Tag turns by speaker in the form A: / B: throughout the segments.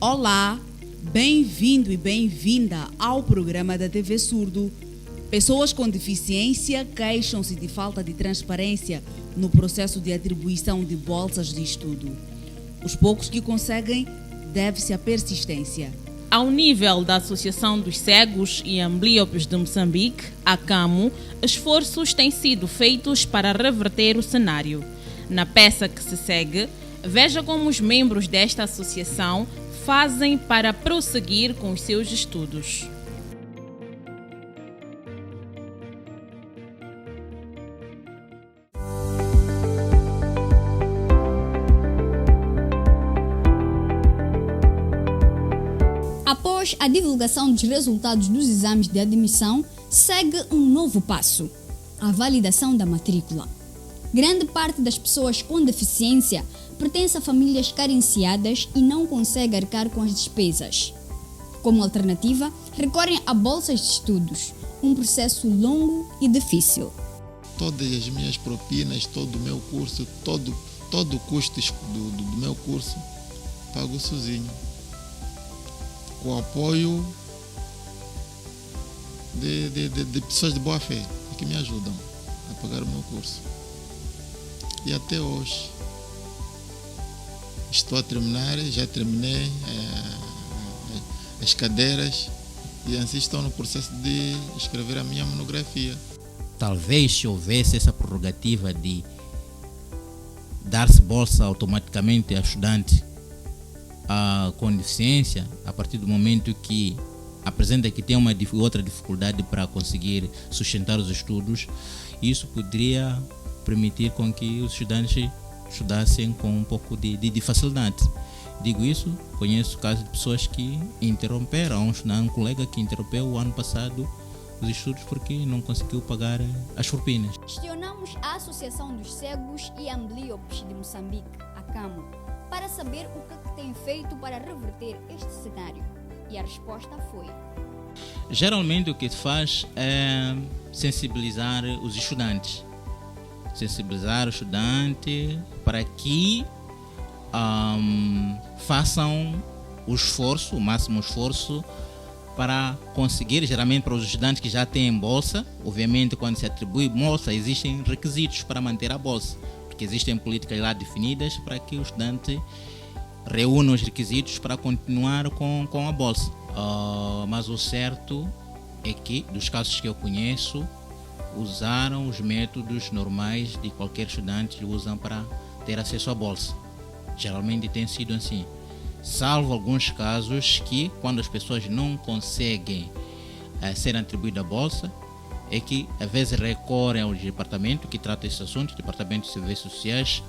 A: Olá, bem-vindo e bem-vinda ao programa da TV Surdo. Pessoas com deficiência queixam-se de falta de transparência no processo de atribuição de bolsas de estudo. Os poucos que conseguem deve-se à persistência.
B: Ao nível da Associação dos Cegos e Ambliopes de Moçambique, ACAMO, esforços têm sido feitos para reverter o cenário. Na peça que se segue, veja como os membros desta associação fazem para prosseguir com os seus estudos.
C: Após a divulgação dos resultados dos exames de admissão, segue um novo passo: a validação da matrícula. Grande parte das pessoas com deficiência pertence a famílias carenciadas e não consegue arcar com as despesas. Como alternativa, recorrem a bolsas de estudos, um processo longo e difícil.
D: Todas as minhas propinas, todo o meu curso, todo o custo do meu curso, pago sozinho. Com o apoio de pessoas de boa fé que me ajudam a pagar o meu curso. E até hoje estou a terminar, já terminei as cadeiras e assim estou no processo de escrever a minha monografia.
E: Talvez se houvesse essa prerrogativa de dar-se bolsa automaticamente a estudante com deficiência, a partir do momento que apresenta que tem uma outra dificuldade para conseguir sustentar os estudos, isso poderia permitir com que os estudantes estudassem com um pouco de facilidade. Digo isso, conheço casos de pessoas que interromperam, um colega que interrompeu o ano passado os estudos porque não conseguiu pagar as propinas.
C: Questionamos a Associação dos Cegos e Ambliopes de Moçambique, ACAMO, para saber o que tem feito para reverter este cenário. E a resposta foi:
E: geralmente o que se faz é sensibilizar os estudantes. Sensibilizar o estudante para que façam o máximo esforço para conseguir, geralmente para os estudantes que já têm bolsa. Obviamente, quando se atribui bolsa, existem requisitos para manter a bolsa, porque existem políticas lá definidas para que o estudante reúna os requisitos para continuar com a bolsa. Mas o certo é que, dos casos que eu conheço, usaram os métodos normais de qualquer estudante usam para ter acesso à bolsa. Geralmente tem sido assim, salvo alguns casos que, quando as pessoas não conseguem ser atribuídas a bolsa, é que às vezes recorrem ao departamento que trata esses assuntos, Departamento de Serviços Sociais,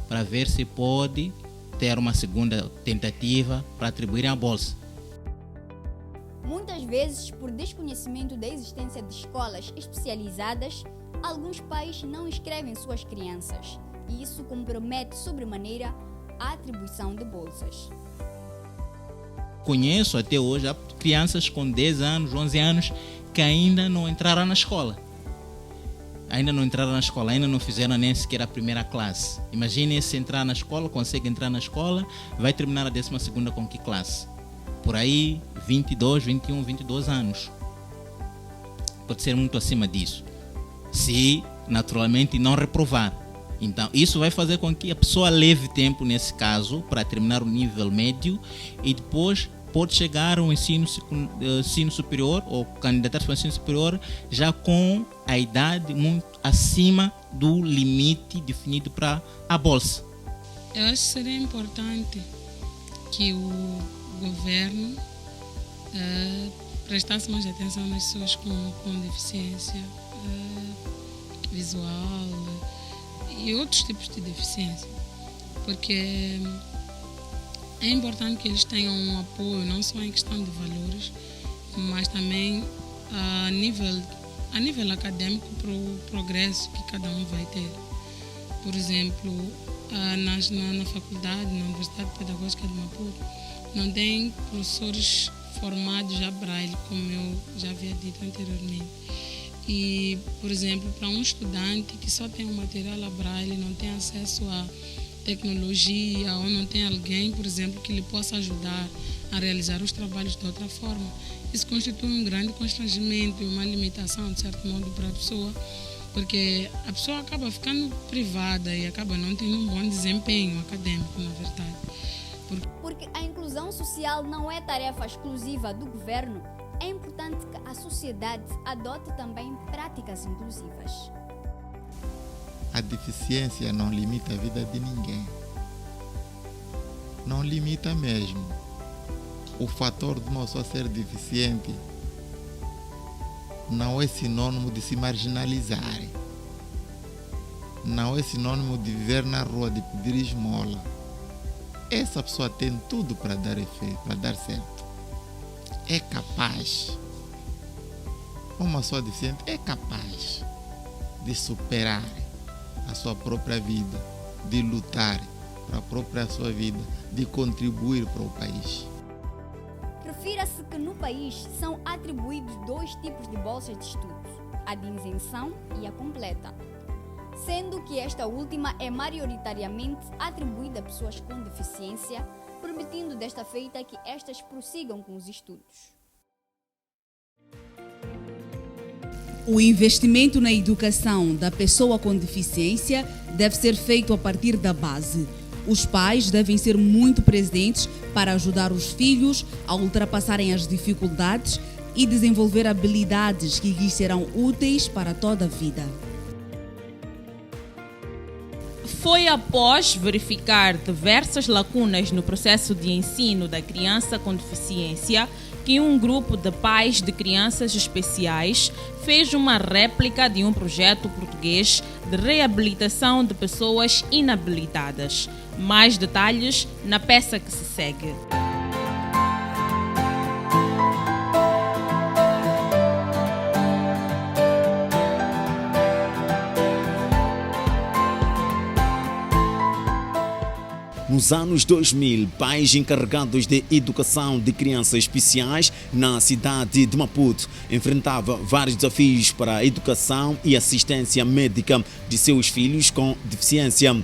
E: para ver se pode ter uma segunda tentativa para atribuir a bolsa.
C: Muitas vezes, por desconhecimento da existência de escolas especializadas, alguns pais não inscrevem suas crianças, e isso compromete sobremaneira a atribuição de bolsas.
E: Conheço até hoje crianças com 10 anos, 11 anos que ainda não entraram na escola. Ainda não fizeram nem sequer a primeira classe. Imaginem se entrar na escola, consegue entrar na escola, vai terminar a 12ª com que classe? Por aí, 22, 21, 22 anos. Pode ser muito acima disso, se naturalmente não reprovar. Então, isso vai fazer com que a pessoa leve tempo, nesse caso, para terminar o nível médio e depois pode chegar ao ensino superior ou candidatar-se para o ensino superior já com a idade muito acima do limite definido para a bolsa.
F: Eu acho que seria importante que o governo prestasse mais atenção nas pessoas com deficiência visual e outros tipos de deficiência, porque é importante que eles tenham um apoio não só em questão de valores, mas também a nível acadêmico para o progresso que cada um vai ter. Por exemplo, na faculdade, na Universidade Pedagógica de Maputo, não tem professores formados a braille, como eu já havia dito anteriormente. E, por exemplo, para um estudante que só tem um material a braille, não tem acesso a tecnologia ou não tem alguém, por exemplo, que lhe possa ajudar a realizar os trabalhos de outra forma. Isso constitui um grande constrangimento e uma limitação, de certo modo, para a pessoa, porque a pessoa acaba ficando privada e acaba não tendo um bom desempenho acadêmico, na verdade.
C: Porque a inclusão social não é tarefa exclusiva do governo, é importante que a sociedade adote também práticas inclusivas.
D: A deficiência não limita a vida de ninguém. Não limita mesmo. O fator de uma pessoa ser deficiente não é sinônimo de se marginalizar. Não é sinônimo de viver na rua, de pedir esmola. Essa pessoa tem tudo para dar efeito, para dar certo. É capaz. Uma pessoa deficiente é capaz de superar a sua própria vida, de lutar para a própria sua vida, de contribuir para o país.
C: Refira-se que no país são atribuídos 2 tipos de bolsas de estudos, a de isenção e a completa, sendo que esta última é maioritariamente atribuída a pessoas com deficiência, permitindo desta feita que estas prossigam com os estudos.
A: O investimento na educação da pessoa com deficiência deve ser feito a partir da base. Os pais devem ser muito presentes para ajudar os filhos a ultrapassarem as dificuldades e desenvolver habilidades que lhes serão úteis para toda a vida.
B: Foi após verificar diversas lacunas no processo de ensino da criança com deficiência que um grupo de pais de crianças especiais fez uma réplica de um projeto português de reabilitação de pessoas inabilitadas. Mais detalhes na peça que se segue.
G: Nos anos 2000, pais encarregados de educação de crianças especiais na cidade de Maputo enfrentavam vários desafios para a educação e assistência médica de seus filhos com deficiência.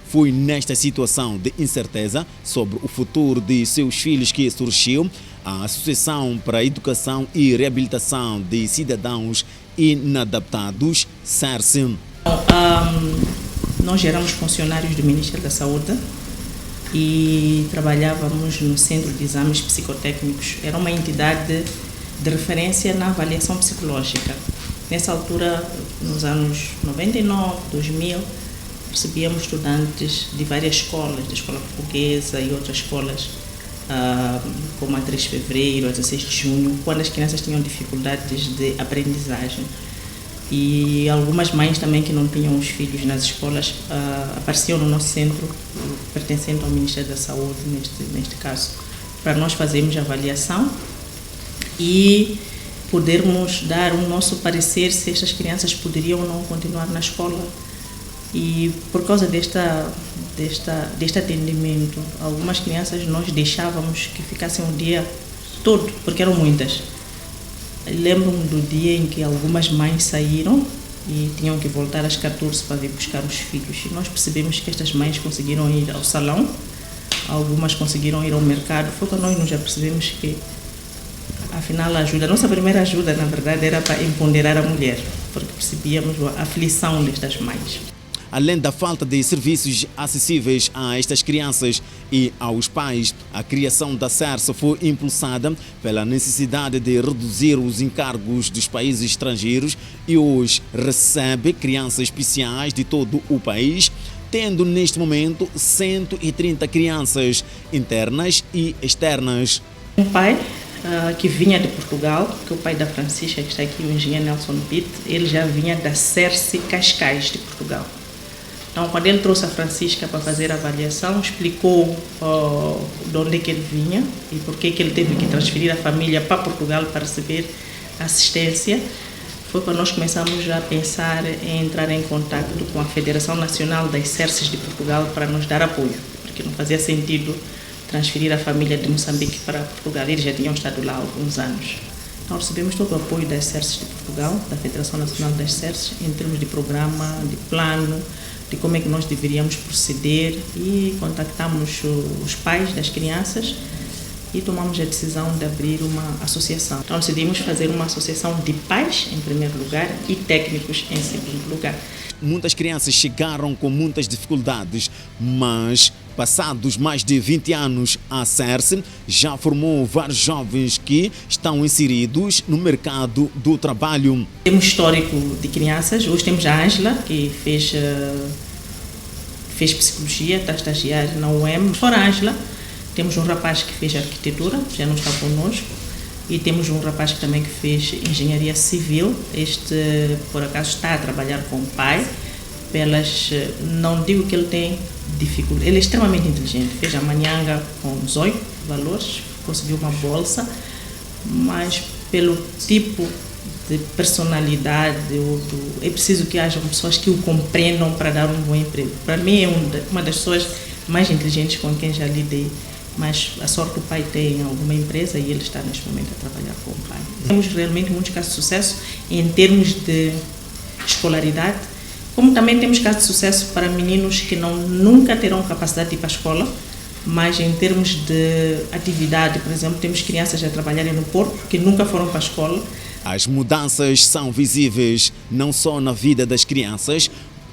G: Foi nesta situação de incerteza sobre o futuro de seus filhos que surgiu a Associação para a Educação e Reabilitação de Cidadãos Inadaptados, SERSE.
H: Nós éramos funcionários do Ministério da Saúde e trabalhávamos no Centro de Exames Psicotécnicos. Era uma entidade de referência na avaliação psicológica. Nessa altura, nos anos 99, 2000, recebíamos estudantes de várias escolas, da escola portuguesa e outras escolas, como a 3 de fevereiro, a 16 de junho, quando as crianças tinham dificuldades de aprendizagem. E algumas mães também que não tinham os filhos nas escolas apareciam no nosso centro, pertencendo ao Ministério da Saúde, neste caso, para nós fazermos a avaliação e podermos dar o nosso parecer se estas crianças poderiam ou não continuar na escola. E por causa deste atendimento, algumas crianças nós deixávamos que ficassem o dia todo, porque eram muitas. Lembro-me do dia em que algumas mães saíram e tinham que voltar às 14 para vir buscar os filhos. E nós percebemos que estas mães conseguiram ir ao salão, algumas conseguiram ir ao mercado. Foi quando nós nos apercebemos que, afinal, a nossa primeira ajuda, na verdade, era para empoderar a mulher, porque percebíamos a aflição destas mães.
G: Além da falta de serviços acessíveis a estas crianças e aos pais, a criação da SERSE foi impulsada pela necessidade de reduzir os encargos dos países estrangeiros e hoje recebe crianças especiais de todo o país, tendo neste momento 130 crianças internas e externas.
H: Um pai que vinha de Portugal, que é o pai da Francisca, que está aqui, o engenheiro Nelson Pitt, ele já vinha da SERSE Cascais de Portugal. Então, quando ele trouxe a Francisca para fazer a avaliação, explicou de onde é que ele vinha e por que ele teve que transferir a família para Portugal para receber assistência. Foi quando nós começamos a pensar em entrar em contato com a Federação Nacional das SERSES de Portugal para nos dar apoio, porque não fazia sentido transferir a família de Moçambique para Portugal, eles já tinham estado lá há alguns anos. Então, recebemos todo o apoio das SERSES de Portugal, da Federação Nacional das SERSES, em termos de programa, de plano, de como é que nós deveríamos proceder, e contactamos os pais das crianças e tomamos a decisão de abrir uma associação. Então decidimos fazer uma associação de pais, em primeiro lugar, e técnicos, em segundo lugar.
G: Muitas crianças chegaram com muitas dificuldades, mas passados mais de 20 anos, a CERSE já formou vários jovens que estão inseridos no mercado do trabalho.
H: Temos histórico de crianças. Hoje temos a Ângela, que fez psicologia, está a estagiar na UEM. Fora a Ângela, temos um rapaz que fez arquitetura, já não está conosco, e temos um rapaz que também fez engenharia civil. Este, por acaso, está a trabalhar com o pai. Não digo que ele tem dificuldade, ele é extremamente inteligente, fez a Manhanga com 18 valores, conseguiu uma bolsa, mas pelo tipo de personalidade, é preciso que hajam pessoas que o compreendam para dar um bom emprego. Para mim é uma das pessoas mais inteligentes com quem já lidei, mas a sorte o pai tem alguma empresa e ele está neste momento a trabalhar com o pai. Temos realmente muitos casos de sucesso em termos de escolaridade, como também temos casos de sucesso para meninos que nunca terão capacidade de ir para a escola, mas em termos de atividade, por exemplo, temos crianças a trabalharem no porto que nunca foram para a escola.
G: As mudanças são visíveis não só na vida das crianças,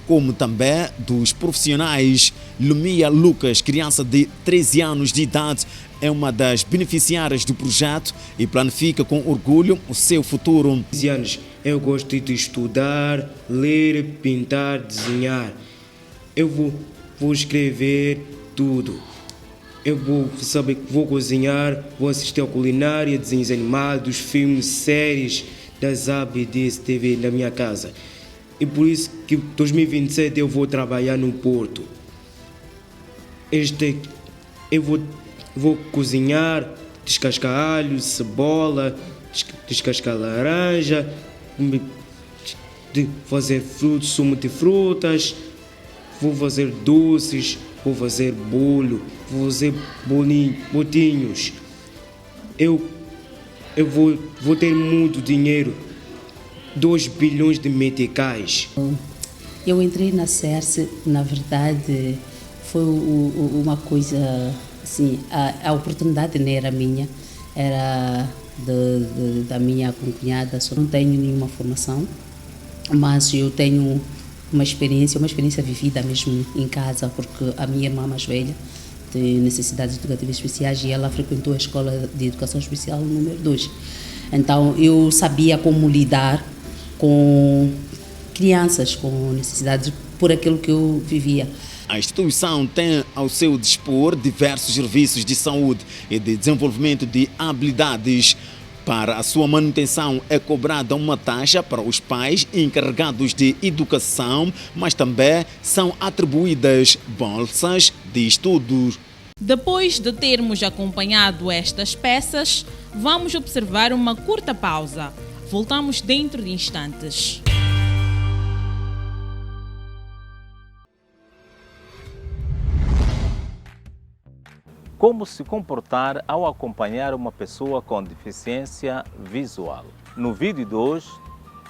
G: como também dos profissionais. Lumia Lucas, criança de 13 anos de idade, é uma das beneficiárias do projeto e planifica com orgulho o seu futuro.
I: 15 anos, eu gosto de estudar, ler, pintar, desenhar. Eu vou escrever tudo. Eu vou cozinhar, vou assistir a culinária, desenhos animados, filmes, séries das ABDs TV na minha casa. E por isso que em 2027 eu vou trabalhar no Porto. Eu vou cozinhar, descascar alho, cebola, descascar laranja, fazer frutos, sumo de frutas, vou fazer doces, vou fazer bolo, vou fazer bolinhos. Eu vou ter muito dinheiro, 2 bilhões de meticais.
J: Eu entrei na CERSE, na verdade, foi uma coisa, assim, a oportunidade não era minha, era da minha cunhada. Só não tenho nenhuma formação, mas eu tenho uma experiência vivida mesmo em casa, porque a minha irmã mais velha tem necessidades educativas especiais e ela frequentou a escola de educação especial número 2. Então eu sabia como lidar com crianças com necessidades por aquilo que eu vivia.
G: A instituição tem ao seu dispor diversos serviços de saúde e de desenvolvimento de habilidades. Para a sua manutenção é cobrada uma taxa para os pais encarregados de educação, mas também são atribuídas bolsas de estudos.
B: Depois de termos acompanhado estas peças, vamos observar uma curta pausa. Voltamos dentro de instantes.
K: Como se comportar ao acompanhar uma pessoa com deficiência visual. No vídeo de hoje,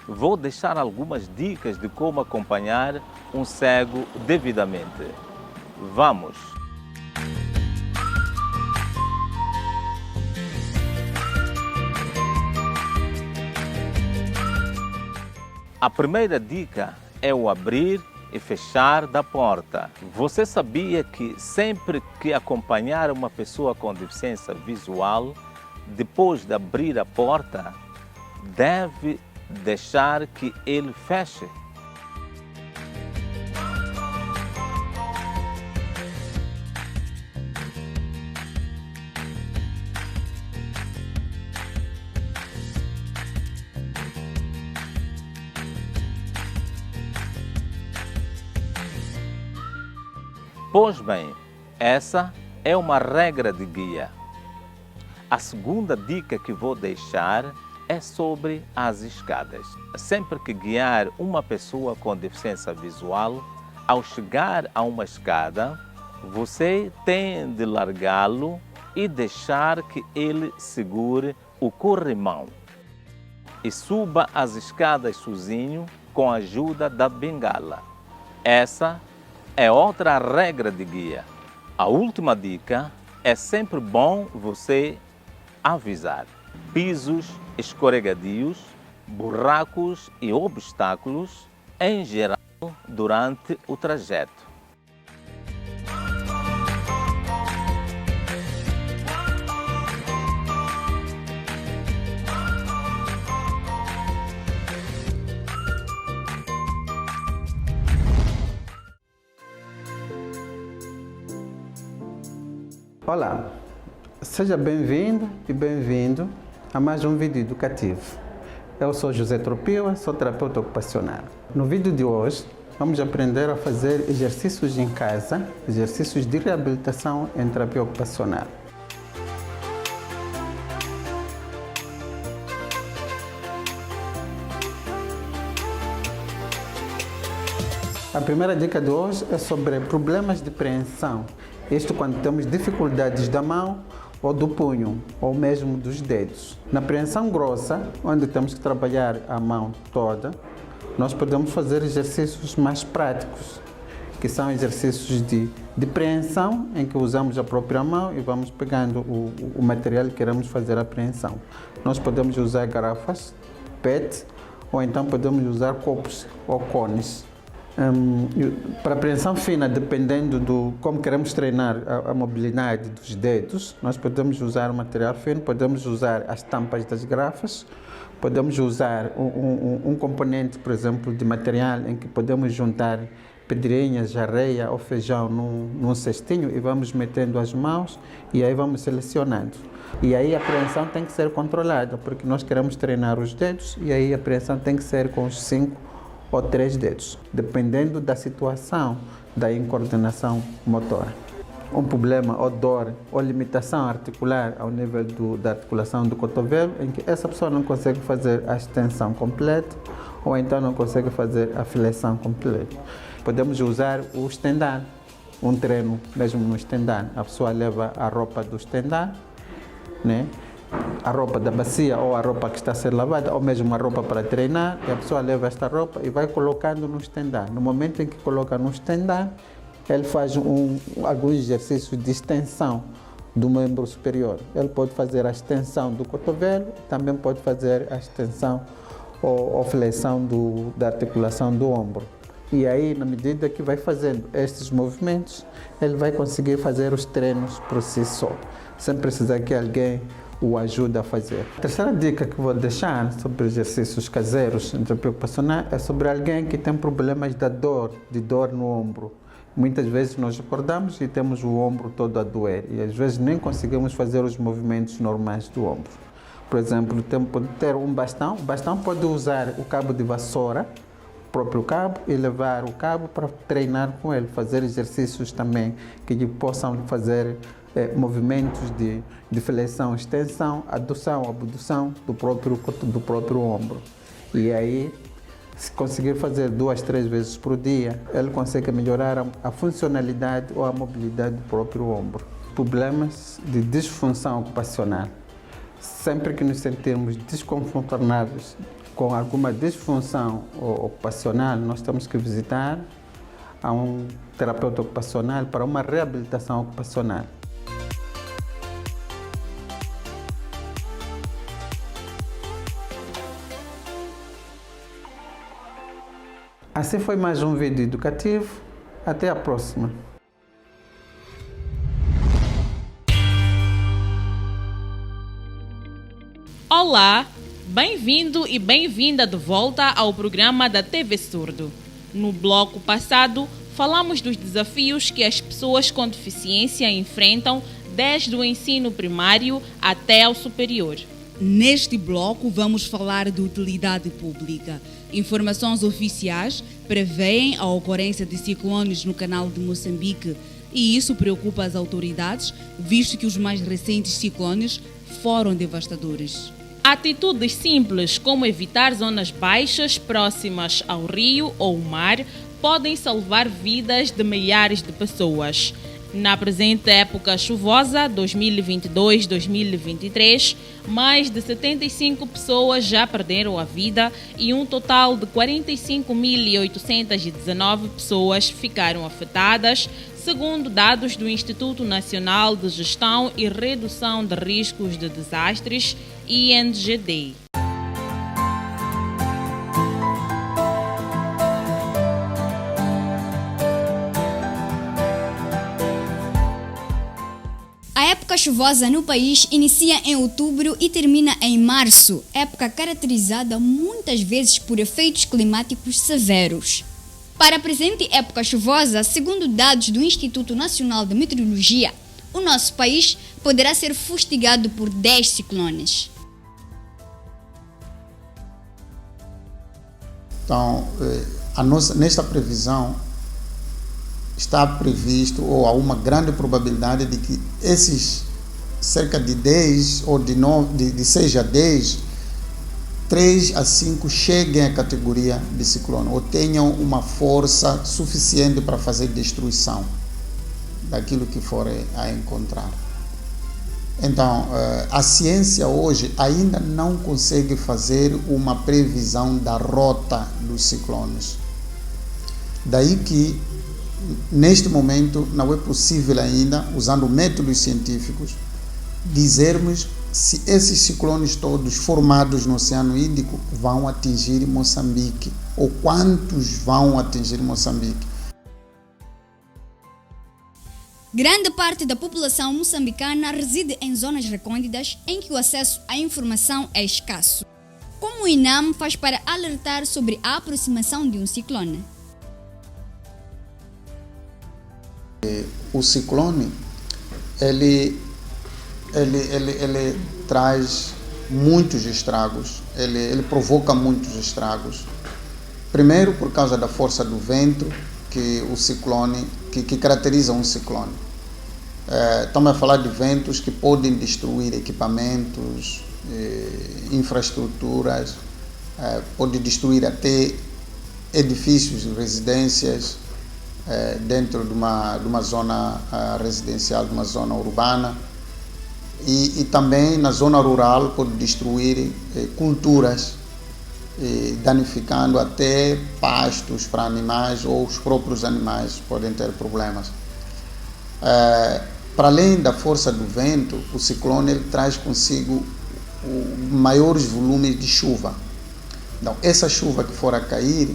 K: vou deixar algumas dicas de como acompanhar um cego devidamente. Vamos! A primeira dica é o abrir e fechar da porta. Você sabia que sempre que acompanhar uma pessoa com deficiência visual, depois de abrir a porta, deve deixar que ele feche? Pois bem, essa é uma regra de guia. A segunda dica que vou deixar é sobre as escadas. Sempre que guiar uma pessoa com deficiência visual, ao chegar a uma escada, você tem de largá-lo e deixar que ele segure o corrimão e suba as escadas sozinho com a ajuda da bengala. Essa é outra regra de guia. A última dica é sempre bom você avisar. Pisos escorregadios, buracos e obstáculos, em geral, durante o trajeto.
L: Olá, seja bem-vindo e bem-vindo a mais um vídeo educativo. Eu sou José Tropila, sou terapeuta ocupacional. No vídeo de hoje, vamos aprender a fazer exercícios em casa, exercícios de reabilitação em terapia ocupacional. A primeira dica de hoje é sobre problemas de preensão. Isto quando temos dificuldades da mão ou do punho, ou mesmo dos dedos. Na preensão grossa, onde temos que trabalhar a mão toda, nós podemos fazer exercícios mais práticos, que são exercícios de preensão, em que usamos a própria mão e vamos pegando o material que queremos fazer a preensão. Nós podemos usar garrafas, PET, ou então podemos usar copos ou cones. Para preensão fina, dependendo do como queremos treinar a mobilidade dos dedos, nós podemos usar o material fino, podemos usar as tampas das garrafas, podemos usar um componente, por exemplo, de material em que podemos juntar pedrinhas, areia ou feijão num cestinho e vamos metendo as mãos e aí vamos selecionando. E aí a preensão tem que ser controlada, porque nós queremos treinar os dedos e aí a preensão tem que ser com os 5 ou 3 dedos, dependendo da situação da incoordenação motora. Um problema ou dor ou limitação articular ao nível da articulação do cotovelo, em que essa pessoa não consegue fazer a extensão completa ou então não consegue fazer a flexão completa. Podemos usar o estendar, um treino mesmo no estendar. A pessoa leva a roupa do estendar, né? A roupa da bacia ou a roupa que está a ser lavada, ou mesmo a roupa para treinar, e a pessoa leva esta roupa e vai colocando no estendar. No momento em que coloca no estendar, ele faz alguns exercícios de extensão do membro superior. Ele pode fazer a extensão do cotovelo, também pode fazer a extensão ou flexão da articulação do ombro. E aí, na medida que vai fazendo estes movimentos, ele vai conseguir fazer os treinos por si só, sem precisar que alguém o ajuda a fazer. A terceira dica que vou deixar sobre exercícios caseiros em terapia ocupacional é sobre alguém que tem problemas de dor no ombro. Muitas vezes nós acordamos e temos o ombro todo a doer e às vezes nem conseguimos fazer os movimentos normais do ombro. Por exemplo, pode ter um bastão. O bastão pode usar o cabo de vassoura, o próprio cabo, e levar o cabo para treinar com ele, fazer exercícios também que lhe possam fazer movimentos de flexão, extensão, adução, abdução do próprio ombro. E aí, se conseguir fazer 2, 3 vezes por dia, ele consegue melhorar a funcionalidade ou a mobilidade do próprio ombro. Problemas de disfunção ocupacional. Sempre que nos sentirmos desconfortáveis com alguma disfunção ocupacional, nós temos que visitar a um terapeuta ocupacional para uma reabilitação ocupacional. Assim foi mais um vídeo educativo. Até a próxima.
B: Olá, bem-vindo e bem-vinda de volta ao programa da TV Surdo. No bloco passado, falamos dos desafios que as pessoas com deficiência enfrentam desde o ensino primário até ao superior.
A: Neste bloco, vamos falar de utilidade pública. Informações oficiais prevêem a ocorrência de ciclones no canal de Moçambique e isso preocupa as autoridades, visto que os mais recentes ciclones foram devastadores.
B: Atitudes simples, como evitar zonas baixas próximas ao rio ou mar, podem salvar vidas de milhares de pessoas. Na presente época chuvosa, 2022-2023, mais de 75 pessoas já perderam a vida e um total de 45.819 pessoas ficaram afetadas, segundo dados do Instituto Nacional de Gestão e Redução de Riscos de Desastres, INGD.
C: A época chuvosa no país inicia em outubro e termina em março, época caracterizada muitas vezes por efeitos climáticos severos. Para a presente época chuvosa, segundo dados do Instituto Nacional de Meteorologia, o nosso país poderá ser fustigado por 10 ciclones.
L: Então, nesta previsão está previsto, ou há uma grande probabilidade de que esses cerca de 10 ou de 6 a 10, 3 a 5 cheguem à categoria de ciclone ou tenham uma força suficiente para fazer destruição daquilo que for a encontrar. Então, a ciência hoje ainda não consegue fazer uma previsão da rota dos ciclones. Daí que, neste momento, não é possível ainda, usando métodos científicos, dizermos se esses ciclones todos formados no Oceano Índico vão atingir Moçambique ou quantos vão atingir Moçambique.
C: Grande parte da população moçambicana reside em zonas recônditas em que o acesso à informação é escasso. Como o INAM faz para alertar sobre a aproximação de um ciclone?
L: O ciclone, ele traz muitos estragos, ele provoca muitos estragos. Primeiro, por causa da força do vento que o ciclone, que caracteriza um ciclone. Estamos a falar de ventos que podem destruir equipamentos, infraestruturas, pode destruir até edifícios, residências, dentro de uma zona residencial, de uma zona urbana. E também na zona rural pode destruir culturas, danificando até pastos para animais, ou os próprios animais podem ter problemas. Para além da força do vento, o ciclone ele traz consigo maiores volumes de chuva. Então, essa chuva que for a cair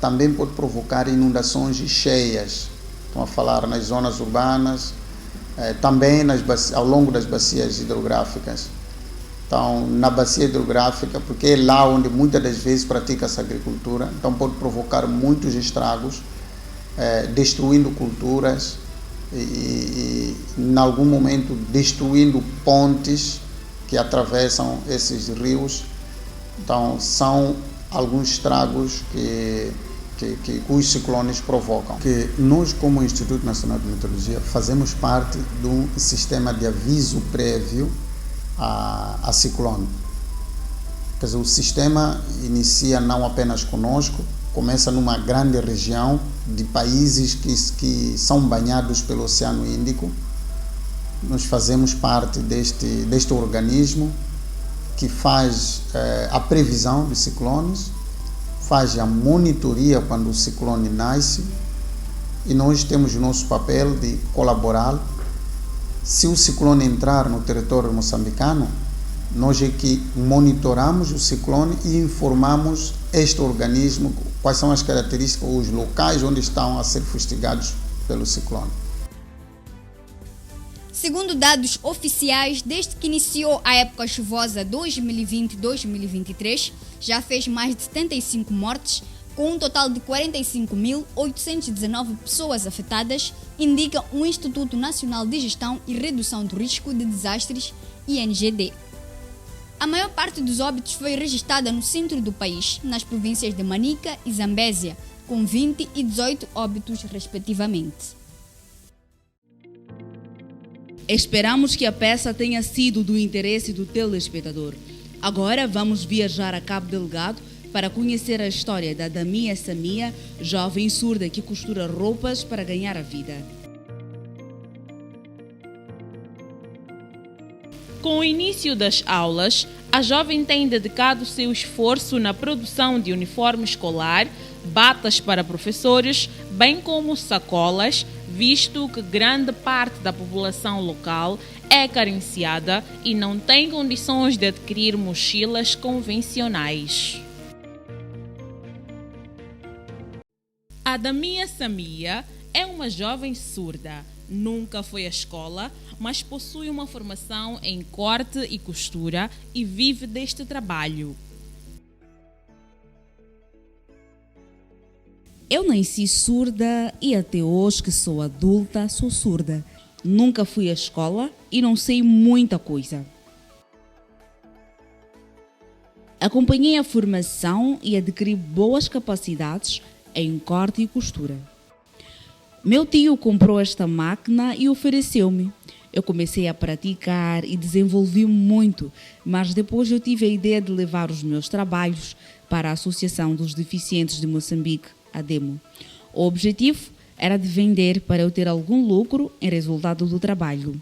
L: também pode provocar inundações e cheias. Estão a falar nas zonas urbanas, também ao longo das bacias hidrográficas. Então, na bacia hidrográfica, porque é lá onde muitas das vezes pratica-se agricultura, então pode provocar muitos estragos, destruindo culturas e, em algum momento, destruindo pontes que atravessam esses rios. Então, são alguns estragos que os ciclones provocam. Que nós, como Instituto Nacional de Meteorologia, fazemos parte do sistema de aviso prévio a ciclone. Quer dizer, o sistema inicia não apenas conosco, começa numa grande região de países que são banhados pelo Oceano Índico. Nós fazemos parte deste organismo que faz a previsão de ciclones, faz a monitoria quando o ciclone nasce, e nós temos o nosso papel de colaborar. Se o ciclone entrar no território moçambicano, nós é que monitoramos o ciclone e informamos este organismo quais são as características, os locais onde estão a ser fustigados pelo ciclone.
C: Segundo dados oficiais, desde que iniciou a época chuvosa 2020-2023, já fez mais de 75 mortes, com um total de 45.819 pessoas afetadas, indica o Instituto Nacional de Gestão e Redução do Risco de Desastres, INGD. A maior parte dos óbitos foi registrada no centro do país, nas províncias de Manica e Zambésia, com 20 e 18 óbitos respectivamente.
A: Esperamos que a peça tenha sido do interesse do telespectador. Agora vamos viajar a Cabo Delgado para conhecer a história da Damia Samia, jovem surda que costura roupas para ganhar a vida.
B: Com o início das aulas, a jovem tem dedicado seu esforço na produção de uniforme escolar, batas para professores, bem como sacolas, visto que grande parte da população local é carenciada e não tem condições de adquirir mochilas convencionais. Adamia Samia é uma jovem surda. Nunca foi à escola, mas possui uma formação em corte e costura e vive deste trabalho.
A: Eu nasci surda e até hoje que sou adulta sou surda. Nunca fui à escola e não sei muita coisa. Acompanhei a formação e adquiri boas capacidades em corte e costura. Meu tio comprou esta máquina e ofereceu-me. Eu comecei a praticar e desenvolvi muito, mas depois eu tive a ideia de levar os meus trabalhos para a Associação dos Deficientes de Moçambique, ADEMO. O objetivo era de vender para eu ter algum lucro em resultado do trabalho.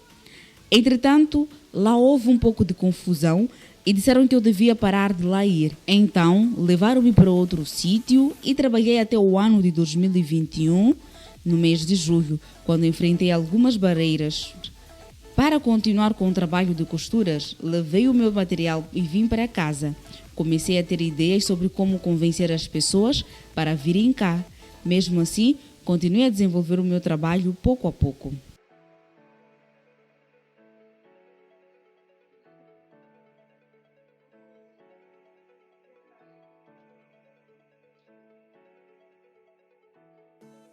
A: Entretanto, lá houve um pouco de confusão e disseram que eu devia parar de lá ir. Então, levaram-me para outro sítio e trabalhei até o ano de 2021, no mês de julho, quando enfrentei algumas barreiras. Para continuar com o trabalho de costuras, levei o meu material e vim para casa. Comecei a ter ideias sobre como convencer as pessoas para virem cá. Mesmo assim, continuei a desenvolver o meu trabalho pouco a pouco.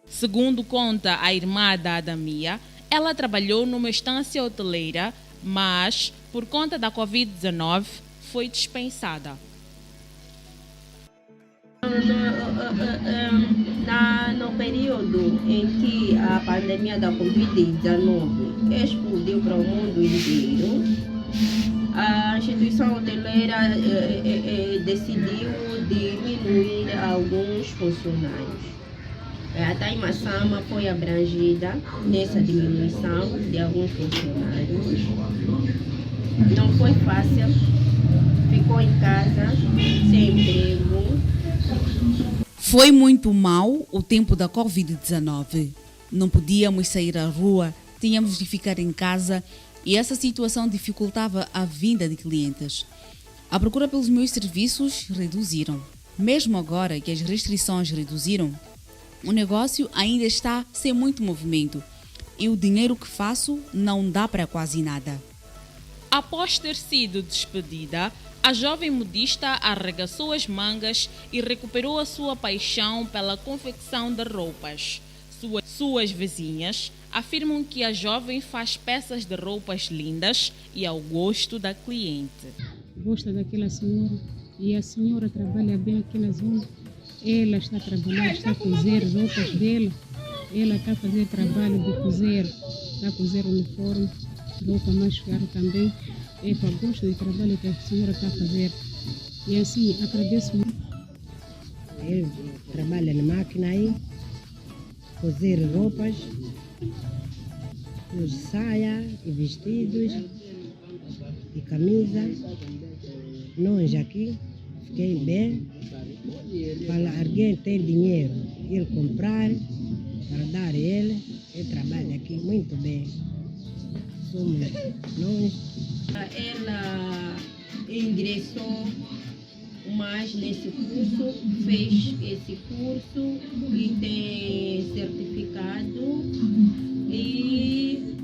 B: Segundo conta a irmã da Adamia, ela trabalhou numa estância hoteleira, mas, por conta da Covid-19, foi dispensada.
M: No período em que a pandemia da Covid-19 explodiu para o mundo inteiro, a instituição hoteleira decidiu diminuir alguns funcionários. A Taimaçama foi abrangida nessa diminuição de alguns funcionários. Não foi fácil, ficou em casa, sem emprego.
A: Foi muito mal o tempo da Covid-19. Não podíamos sair à rua, tínhamos de ficar em casa e essa situação dificultava a vinda de clientes. A procura pelos meus serviços reduziram. Mesmo agora que as restrições reduziram, o negócio ainda está sem muito movimento e o dinheiro que faço não dá para quase nada.
B: Após ter sido despedida, a jovem modista arregaçou as mangas e recuperou a sua paixão pela confecção de roupas. Suas vizinhas afirmam que a jovem faz peças de roupas lindas e ao gosto da cliente.
N: Gosta daquela senhora e a senhora trabalha bem aqui na zona. Ela está a trabalhar, está a cozer roupas dela. Ela está a fazer trabalho de cozer, está a cozer uniforme, roupa mais cara também. É para gosto do trabalho que a senhora está a fazer. E assim, agradeço muito.
O: Eu trabalho na máquina aí, cozer roupas, saia e vestidos e camisa. Nós aqui, fiquei bem. Para alguém tem dinheiro, ele comprar, para dar a ele, ele trabalha aqui muito bem. Somos nós.
M: Ela ingressou mais nesse curso, fez esse curso e tem certificado. E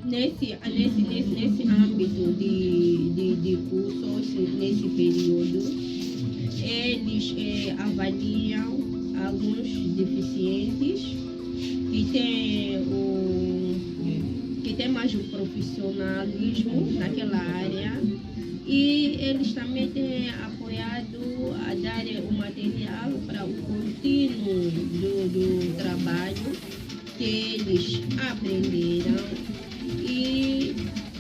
M: nesse âmbito de cursos, nesse período, eles avaliam alguns deficientes que tem mais um profissionalismo naquela área e eles também têm apoiado a dar o material para o contínuo do trabalho que eles aprenderam e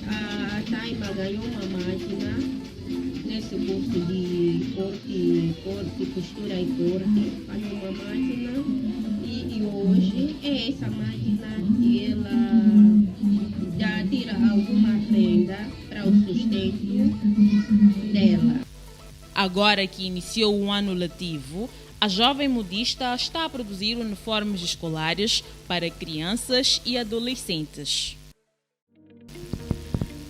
M: a Taima ganhou uma máquina nesse curso de corte, costura e corte, ganhou uma máquina e hoje é essa máquina que ela tira alguma renda para o sustento dela.
B: Agora que iniciou o ano letivo, A jovem modista está a produzir uniformes escolares para crianças e adolescentes.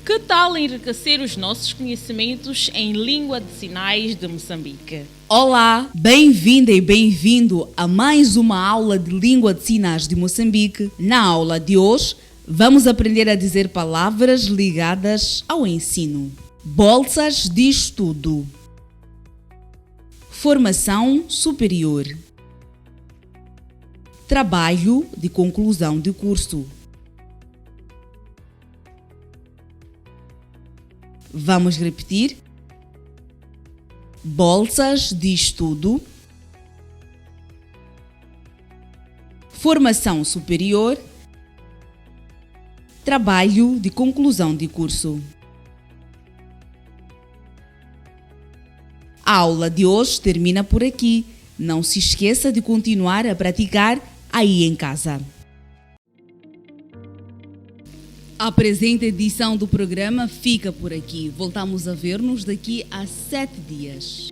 B: Que tal enriquecer os nossos conhecimentos em língua de sinais de Moçambique?
A: Olá, bem-vinda e bem-vindo a mais uma aula de língua de sinais de Moçambique. Na aula de hoje, vamos aprender a dizer palavras ligadas ao ensino. Bolsas de estudo. Formação superior. Trabalho de conclusão de curso. Vamos repetir. Bolsas de estudo. Formação superior. Trabalho de conclusão de curso. A aula de hoje termina por aqui. Não se esqueça de continuar a praticar aí em casa. A presente edição do programa fica por aqui. Voltamos a ver-nos daqui a 7 dias.